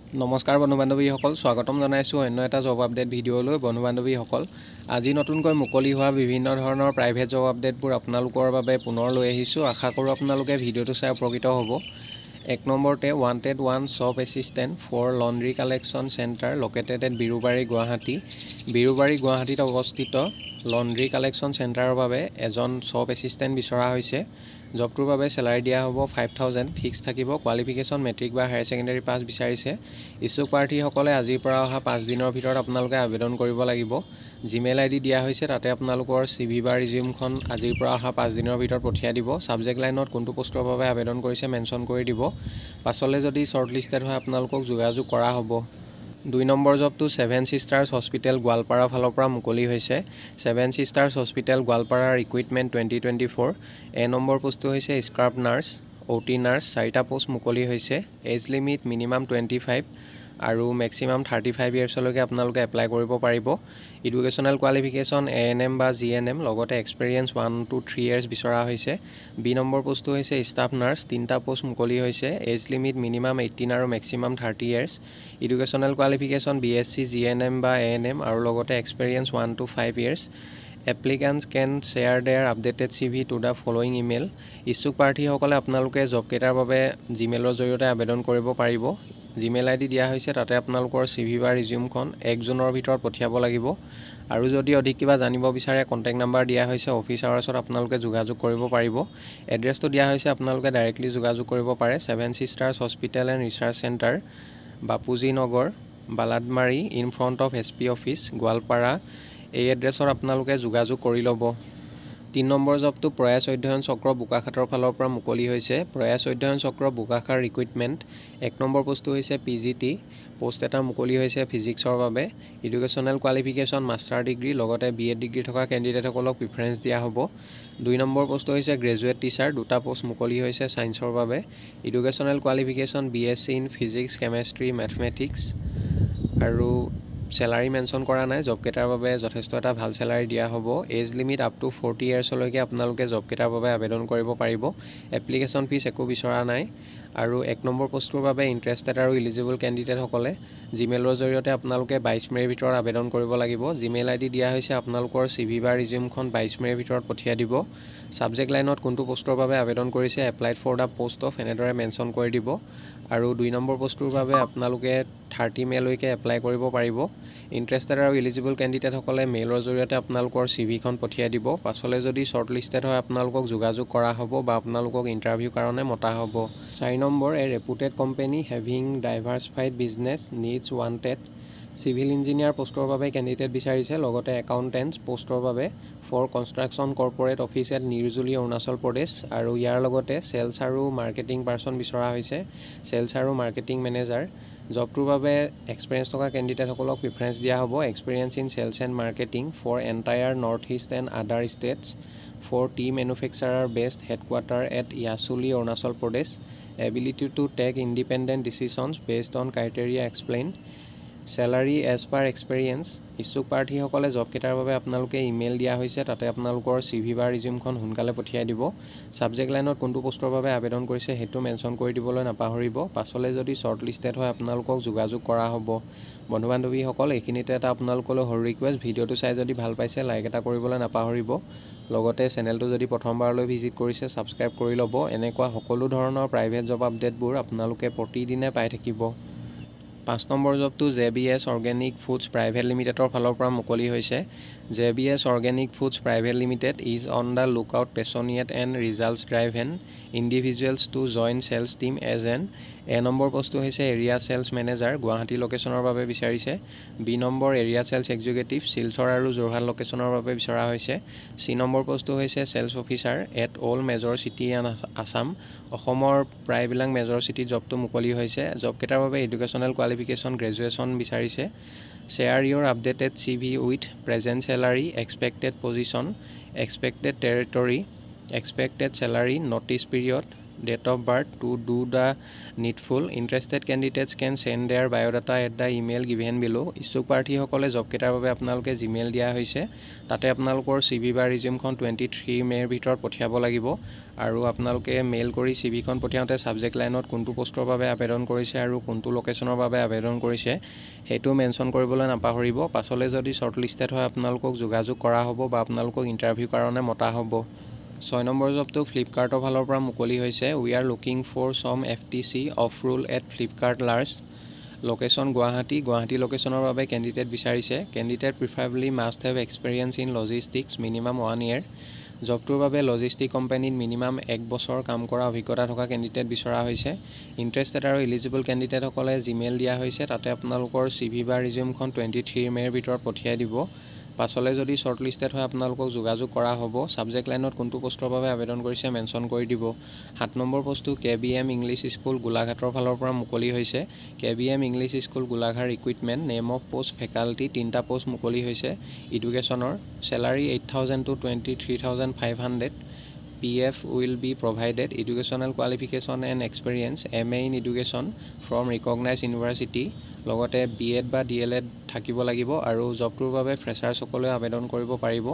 নমস্কাৰ বন্ধু বান্ধৱীসকল, স্বাগতম জনাইছোঁ অন্য এটা জব আপডেট ভিডিঅ'লৈ। বন্ধু বান্ধৱীসকল, আজি নতুনকৈ মুকলি হোৱা বিভিন্ন ধৰণৰ প্ৰাইভেট জব আপডেটবোৰ আপোনালোকৰ বাবে পুনৰ লৈ আহিছোঁ। আশা কৰোঁ আপোনালোকে ভিডিঅ'টো চাই উপকৃত হ'ব। 1 নম্বৰতে wanted one shop assistant for laundry collection centre located at Birubari Guwahati. Birubari গুৱাহাটীত অৱস্থিত লণ্ড্ৰী কালেকশ্যন চেণ্টাৰৰ বাবে এজন শ্বপ এছিষ্টেণ্ট বিচৰা হৈছে। জবটোৰ বাবে চেলাৰী দিয়া হ'ব 5,000, ফিক্স থাকিব। কোৱালিফিকেশ্যন মেট্ৰিক বা হায়াৰ ছেকেণ্ডেৰী পাছ বিচাৰিছে। ইচ্ছুক প্ৰাৰ্থীসকলে আজিৰ পৰা অহা 5 দিনৰ ভিতৰত আপোনালোকে আবেদন কৰিব লাগিব। জিমেইল ID দিয়া হৈছে, তাতে আপোনালোকৰ CV বা ৰিজিউমখন আজিৰ পৰা অহা 5 দিনৰ ভিতৰত পঠিয়াই দিব। ছাবজেক্ট লাইনত কোনটো পোষ্টৰ বাবে আবেদন কৰিছে মেনশ্যন কৰি দিব। পাছলৈ যদি শ্বৰ্ট লিষ্টেড হয় আপোনালোকক যোগাযোগ কৰা হ'ব। 2 নম্বৰ জবটো 7 ছিষ্টাৰ্ছ হস্পিটেল গোৱালপাৰা ফালৰ পৰা মুকলি হৈছে। 7 ছিষ্টাৰ্ছ হস্পিটেল গোৱালপাৰাৰ ৰিক্ৰুইটমেণ্ট 2024। নম্বৰ পোষ্টটো হৈছে স্ক্ৰাব নাৰ্ছ, OT নাৰ্ছ। 4টা পোষ্ট মুকলি হৈছে। এজ লিমিট মিনিমাম 25 আৰু মেক্সিমাম 35 ইয়াৰ্ছলৈকে আপোনালোকে এপ্লাই কৰিব পাৰিব। এডুকেশ্যনেল কোৱালিফিকেশ্যন ANM বা GNM লগতে এক্সপিৰিয়েঞ্চ 1 to 3 ইয়াৰ্ছ বিচৰা হৈছে। B নম্বৰ পোষ্টটো হৈছে ষ্টাফ নাৰ্ছ। 3টা পোষ্ট মুকলি হৈছে। এজ লিমিট মিনিমাম 18 আৰু maximum 30 years. Educational qualification BSc GNM বা ANM আৰু লগতে experience 1 to 5 years. Applicants can share their updated CV to the following email. ইচ্ছুক প্ৰাৰ্থীসকলে আপোনালোকে জবকেইটাৰ বাবে জিমেইলৰ জৰিয়তে আবেদন কৰিব পাৰিব। জিমেইল ID দিয়া হৈছে, তাতে আপোনালোকৰ CV বা ৰিজিউমখন 1 জুনৰ ভিতৰত পঠিয়াব লাগিব। আৰু যদি অধিক কিবা জানিব বিচাৰে কণ্টেক্ট নাম্বাৰ দিয়া হৈছে, অফিচ আৱাৰ্ছত আপোনালোকে যোগাযোগ কৰিব পাৰিব। এড্ৰেছটো দিয়া হৈছে, আপোনালোকে ডাইৰেক্টলি যোগাযোগ কৰিব পাৰে। 7 sisters hospital and research centre, Bapuji Nagar, Baladmari, in front of SP office, Goalpara. এই এড্ৰেছত আপোনালোকে যোগাযোগ কৰি ল'ব। 3 নম্বৰ জবটো প্ৰয়াস অধ্যয়ন চক্ৰ বোকাখাতৰ ফালৰ পৰা মুকলি হৈছে। প্ৰয়াস অধ্যয়ন চক্ৰ বোকাখাৰ ৰিক্ৰুইটমেণ্ট 1 নম্বৰ পোষ্টটো হৈছে PGT। পোষ্ট এটা মুকলি হৈছে ফিজিক্সৰ বাবে। এডুকেশ্যনেল কোৱালিফিকেশ্যন মাষ্টাৰ ডিগ্ৰী লগতে BEd ডিগ্ৰী থকা কেণ্ডিডেটসকলক প্ৰিফাৰেঞ্চ দিয়া হ'ব। 2 নম্বৰ পোষ্টটো হৈছে গ্ৰেজুৱেট টিচাৰ। 2টা পোষ্ট মুকলি হৈছে ছায়েন্সৰ বাবে। Educational qualification BSc in physics, chemistry, mathematics আৰু চেলাৰী মেনশ্যন কৰা নাই। জবকেইটাৰ বাবে যথেষ্ট এটা ভাল চেলাৰী দিয়া হ'ব। এজ লিমিট আপ টু 40 ইয়াৰ্ছলৈকে আপোনালোকে জবকেইটাৰ বাবে আবেদন কৰিব পাৰিব। এপ্লিকেশ্যন ফিজ একো বিচৰা নাই। আৰু 1 নম্বৰ পোষ্টটোৰ বাবে ইণ্টাৰেষ্টেড আৰু ইলিজিবল কেণ্ডিডেটসকলে জিমেইলৰ জৰিয়তে আপোনালোকে 22 মে'ৰ ভিতৰত আবেদন কৰিব লাগিব। জিমেইল ID দিয়া হৈছে, আপোনালোকৰ CV বা ৰিজিউমখন 22 মে'ৰ ভিতৰত পঠিয়াই দিব। ছাবজেক্ট লাইনত কোনটো পোষ্টৰ বাবে আবেদন কৰিছে applied for the post of এনেদৰে মেনশ্যন কৰি দিব। আৰু 2 নম্বৰ পোষ্টটোৰ বাবে আপোনালোকে 30 মে'লৈকে এপ্লাই কৰিব পাৰিব। ইণ্টাৰেষ্টেড আৰু ইলিজিবল কেণ্ডিডেটসকলে মেইলৰ জৰিয়তে আপোনালোকৰ CVখন পঠিয়াই দিব। পাছলৈ যদি শ্বৰ্ট লিষ্টেড হয় আপোনালোকক যোগাযোগ কৰা হ'ব বা আপোনালোকক ইণ্টাৰভিউৰ কাৰণে মতা হ'ব। 4 number reputed company having diversified business needs wanted. Civil engineer পোষ্টৰ বাবে কেণ্ডিডেট বিচাৰিছে, লগতে একাউণ্টেণ্টছ পোষ্টৰ বাবে for construction corporate office at Nirjuli Arunachal Pradesh. আৰু ইয়াৰ লগতে চেলছ আৰু মাৰ্কেটিং পাৰ্চন বিচৰা হৈছে, চেলছ আৰু মাৰ্কেটিং মেনেজাৰ। জবটোৰ বাবে এক্সপিৰিয়েঞ্চ থকা কেণ্ডিডেটসকলক প্ৰিফাৰেঞ্চ দিয়া হ'ব। Experience in sales and marketing for entire north east and other states for tea manufacturer best headquarter at Yachuli Arunachal Pradesh. Ability to take independent decisions based on criteria explain. Salary as per experience. ইচ্ছুক প্ৰাৰ্থীসকলে জবকেইটাৰ বাবে আপোনালোকে email দিয়া হৈছে, তাতে আপোনালোকৰ CV বা ৰিজিউমখন সোনকালে পঠিয়াই দিব। ছাবজেক্ট লাইনত কোনটো পোষ্টৰ বাবে আবেদন কৰিছে সেইটো মেনশ্যন কৰি দিবলৈ নাপাহৰিব। পাছলৈ যদি শ্বৰ্ট লিষ্টেড হয় আপোনালোকক যোগাযোগ কৰা হ'ব। বন্ধু বান্ধৱীসকল, এইখিনিতে এটা আপোনালোকলৈ সৰু ৰিকুৱেষ্ট, ভিডিঅ'টো চাই যদি ভাল পাইছে লাইক এটা কৰিবলৈ নাপাহৰিব। লগতে চেনেলটো যদি প্ৰথমবাৰলৈ ভিজিট কৰিছে ছাবস্ক্ৰাইব কৰি ল'ব। এনেকুৱা সকলো ধৰণৰ প্ৰাইভেট জব আপডেটবোৰ আপোনালোকে প্ৰতিদিনে পাই থাকিব। 5 নম্বৰ জবটো JBS অৰ্গেনিক ফুডছ প্ৰাইভেট লিমিটেডৰ ফালৰ পৰা মুকলি হৈছে। JBS organic foods private limited is on the lookout passionate and results driven individuals to join sales team as an. A number পোষ্টটো হৈছে এৰিয়া চেলছ মেনেজাৰ, গুৱাহাটী লোকেশ্যনৰ বাবে বিচাৰিছে। B number area sales executive, Silchar আৰু যোৰহাট লোকেশ্যনৰ বাবে বিচৰা হৈছে। C নম্বৰ পোষ্টটো হৈছে sales officer at all major city in Assam. অসমৰ প্ৰায়বিলাক মেজৰ চিটিত জবটো মুকলি হৈছে। জবকেইটাৰ বাবে এডুকেশ্যনেল কোৱালিফিকেশ্যন গ্ৰেজুৱেশ্যন বিচাৰিছে। Share your updated CV with present salary, expected position, expected territory, expected salary, notice period, date of birth to do the needful. Interested candidates can send their biodata at the email given below. ইচ্ছুক প্ৰাৰ্থীসকলে job কেইটাৰ বাবে আপোনালোকে Gmail দিয়া হৈছে তাতে আপোনালোকৰ CV বা ৰিজিউমখন 23 মেৰ ভিতৰত পঠিয়াব লাগিব আৰু আপোনালোকে মেইল কৰি CVখন পঠিয়াওঁতে সাবজেক্ট লাইনত কোনটো পোষ্টৰ বাবে আবেদন কৰিছে আৰু কোনটো লোকেশনৰ বাবে আবেদন কৰিছে হেতু মেনশন কৰিবলৈ নাপাহৰিব পাছলৈ যদি শৰ্টলিস্টেড হয় আপোনালোকক যোগাযোগ কৰা হ'ব বা আপোনালোকক ইন্টাৰভিউ কাৰণে মতা হ'ব 6 নম্বৰ জবটো ফ্লিপকাৰ্টৰ ফালৰ পৰা মুকলি হৈছে we are looking for some FTC of role at Flipkart large location Guwahati লোকেশনৰ বাবে ক্যান্ডিডেট বিচাৰিছে candidate preferably must have experience in logistics minimum 1 year জবটোৰ বাবে লজিষ্টিক কোম্পানীত মিনিমাম 1 বছৰ কাম কৰা অভিজ্ঞতা থকা ক্যান্ডিডেট বিচৰা হৈছে ইন্টাৰেষ্টেড আৰু এলিজিবল ক্যান্ডিডেটসকলে জিমেইল দিয়া হৈছে তাতে আপোনালোকৰ CV বা ৰিজিউমখন 23 মেৰ ভিতৰত পঠিয়াই দিব পাছলৈ যদি শৰ্টলিস্টেড হয় আপোনালোকক যোগাযোগ কৰা হ'ব সাবজেক্ট লাইনত কোনটো পোষ্টৰ বাবে আবেদন কৰিছে মেনশন কৰি দিব 7 নম্বৰ পোষ্টটো KBM ইংলিছ স্কুল গোলাঘাটৰ ফালৰ পৰা মুকলি হৈছে KBM English school Golaghat recruitment name of post faculty 3টা পোষ্ট মুকলি হৈছে এডুকেশনৰ স্যালাৰি 8000 to 23500 PF will be provided educational qualification and experience MA in education from recognized university লগতে BEd বা DLEd থাকিব লাগিব আৰু জবটোৰ বাবে ফ্ৰেছাৰ সকলে আবেদন কৰিব পাৰিব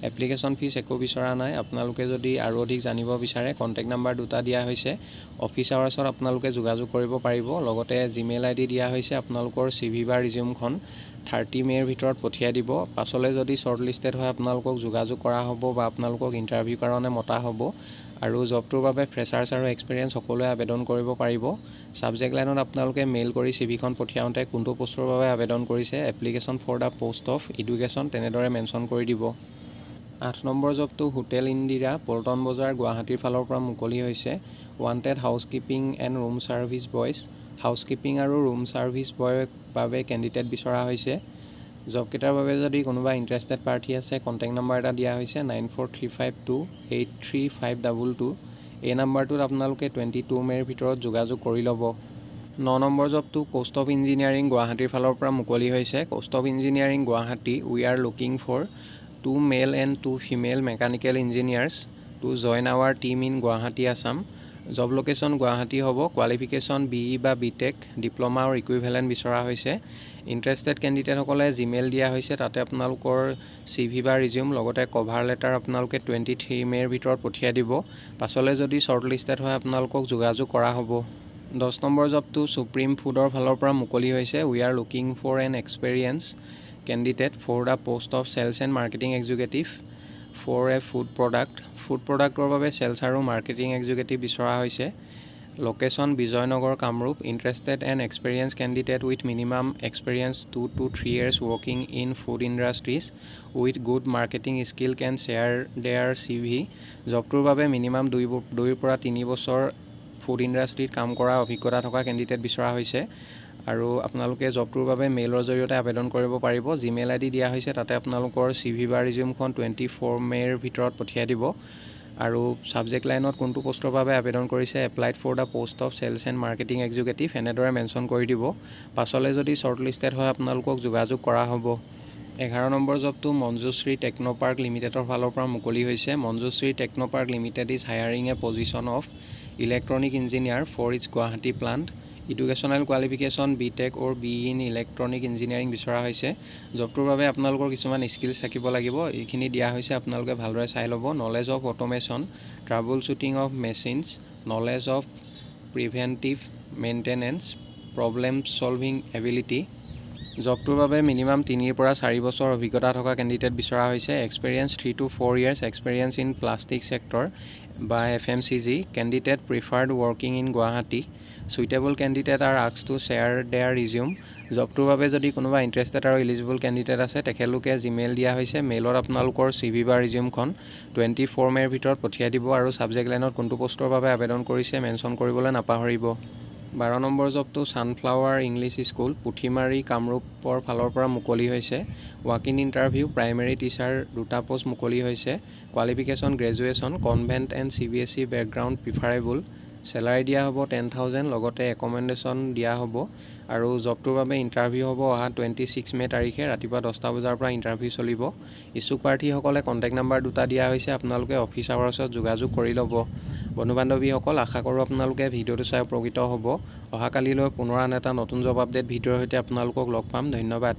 এপ্লিকেশন ফিস একো বিচৰা নাই আপোনালোকে যদি আৰু অধিক জানিব বিচাৰে কন্টাক্ট নাম্বাৰ দুটা দিয়া হৈছে অফিচ আৱাৰ্ছত আপোনালোকে যোগাযোগ কৰিব পাৰিব লগতে জিমেইল আইডি দিয়া হৈছে আপোনালোকৰ CV বা ৰিজিউমখন 30 মেৰ ভিতৰত পঠিয়াই দিব পাছলৈ যদি শৰ্টলিস্টেড হয় আপোনালোকক যোগাযোগ কৰা হ'ব বা আপোনালোকক ইন্টাৰভিউ কাৰণে মতা হ'ব আৰু জবটোৰ বাবে ফ্ৰেছাৰ্ছ আৰু এক্সপেৰিয়েন্স সকলোৱে আবেদন কৰিব পাৰিব সাবজেক্ট লাইনত আপোনালোকে মেইল কৰি CVখন পঠিয়াওঁতে কোনটো পোষ্টৰ বাবে আবেদন কৰিছে application for the post of education তেনেদৰে মেনশন কৰি দিব 8 নম্বৰ জবটো হোটেল ইন্দিৰা পল্টন বজাৰ গুৱাহাটীৰ ফালৰ পৰা মুকলি হৈছে wanted housekeeping and room service boys housekeeping আৰু ৰুম সাৰ্ভিস বয়ৰ বাবে ক্যান্ডিডেট বিচৰা হৈছে জব কেটাৰ বাবে যদি কোনোবা ইন্টাৰেষ্টেড পাৰ্টি আছে কন্টাক্ট নাম্বাৰ এটা দিয়া হৈছে 9435283522 এই নাম্বাৰটোত আপোনালোকে 22 মেৰ ভিতৰত যোগাযোগ কৰি ল'ব 9 নম্বৰ জবটো কোষ্ট অফ ইঞ্জিনিয়াৰিং গুৱাহাটীৰ ফালৰ পৰা মুকলি হৈছে coast of engineering Guwahati we are looking for 2 male and 2 female mechanical engineers to join our team in Guwahati Assam job location Guwahati হ'ব কোৱালিফিকেশন BE বা BTech ডিপ্লোমা আৰু ইকুইভেলেন্ট বিচৰা হৈছে ইন্টাৰেষ্টেড ক্যান্ডিডেট সকলে জিমেইল দিয়া হৈছে তাতে আপোনালোকৰ CV বা ৰিজিউম লগতে কভাৰ লেটাৰ আপোনালোকে 23 মেৰ ভিতৰত পঠিয়াই দিব পাছলৈ যদি শৰ্টলিস্টেড হয় আপোনালোকক যোগাযোগ কৰা হ'ব 10 নম্বৰ জবটো সুপ্ৰিম ফুডৰ ফালৰ পৰা মুকলি হৈছে we are looking for an experience candidate for the post of sales and marketing executive for a food প্ৰডাক্টৰ বাবে সেলছ আৰু মাৰ্কেটিং এক্সিকিউটিভ বিচৰা হৈছে location Bijoynagar Kamrup interested and experience candidate with minimum experience 2 to 3 years working in food industries with good marketing skill can share their CV জবটোৰ বাবে minimum 2 পৰা 3 বছৰ food ইণ্ডাষ্ট্ৰীত কাম কৰা অভিজ্ঞতা থকা ক্যান্ডিডেট বিচৰা হৈছে আৰু আপোনালোকে জবটোৰ বাবে মেইলৰ জৰিয়তে আবেদন কৰিব পাৰিব জিমেইল আইডি দিয়া হৈছে তাতে আপোনালোকৰ CV বা ৰিজিউমখন 24 মেৰ ভিতৰত পঠিয়াই দিব আৰু সাবজেক্ট লাইনত কোনটো পোষ্টৰ বাবে আবেদন কৰিছে applied for the post of sales and marketing executive এনেদৰে মেনশন কৰি দিব পাছলৈ যদি শৰ্টলিস্টেড হয় আপোনালোকক যোগাযোগ কৰা হ'ব 11 নম্বৰ জবটো মঞ্জুশ্ৰী টেকনোপাৰ্ক লিমিটেডৰ ফালৰ পৰা মুকলি হৈছে Manjushree technopark limited is hiring a position of electronic engineer for its Guwahati plant educational qualification BTech or BE in electronic engineering বিচৰা হৈছে জবটোৰ বাবে আপোনালোকৰ কিছুমান স্কিলছ থাকিব লাগিব এইখিনি দিয়া হৈছে আপোনালোকে ভালদৰে চাই ল'ব knowledge of automation troubleshooting of machines knowledge of preventive maintenance problem solving ability জবটোৰ বাবে মিনিমাম 3 পৰা 4 বছৰ অভিজ্ঞতা থকা ক্যান্ডিডেট বিচৰা হৈছে experience 3 to 4 years experience in plastic sector বা FMCG candidate preferred working in Guwahati suitable candidate are asked to share their resume জবটোৰ বাবে যদি কোনোবা ইন্টাৰেষ্টেড আৰু এলিজিবল ক্যান্ডিডেট আছে তেখেতলোকে জিমেইল দিয়া হৈছে মেইলত আপোনালোকৰ CV বা ৰিজিউমখন 24 মেৰ ভিতৰত পঠিয়াই দিব আৰু সাবজেক্ট লাইনত কোনটো পোষ্টৰ বাবে আবেদন কৰিছে মেনশন কৰিবলৈ নাপাহৰিব 12 নম্বৰ জবটো সানফ্লাৱাৰ ইংলিছ স্কুল পুঠিমাৰী কামৰূপৰ ফালৰ পৰা মুকলি হৈছে walk in interview primary teacher দুটা পোষ্ট মুকলি হৈছে qualification graduation convent and CBSE background preferable স্যালাৰি দিয়া হ'ব 10000 লগতে একমেন্ডেশন দিয়া হ'ব আৰু জবটোৰ বাবে ইন্টাৰভিউ হ'ব অহা 26 মে তাৰিখে ৰাতিপুৱা 10টা বজাৰ পৰা ইন্টাৰভিউ চলিব ইচ্ছুক প্ৰাৰ্থীসকলে কন্টাক্ট নাম্বাৰ দুটা দিয়া হৈছে আপোনালোকে অফিচ আৱাৰ্ছত যোগাযোগ কৰি ল'ব বন্ধু বান্ধৱীসকল আশা কৰোঁ আপোনালোকে ভিডিঅ'টো চাই উপকৃত হ'ব। অহাকালিলৈ পুনৰ আন এটা নতুন জব আপডেট ভিডিঅ'ৰ সৈতে আপোনালোকক লগ পাম। ধন্যবাদ।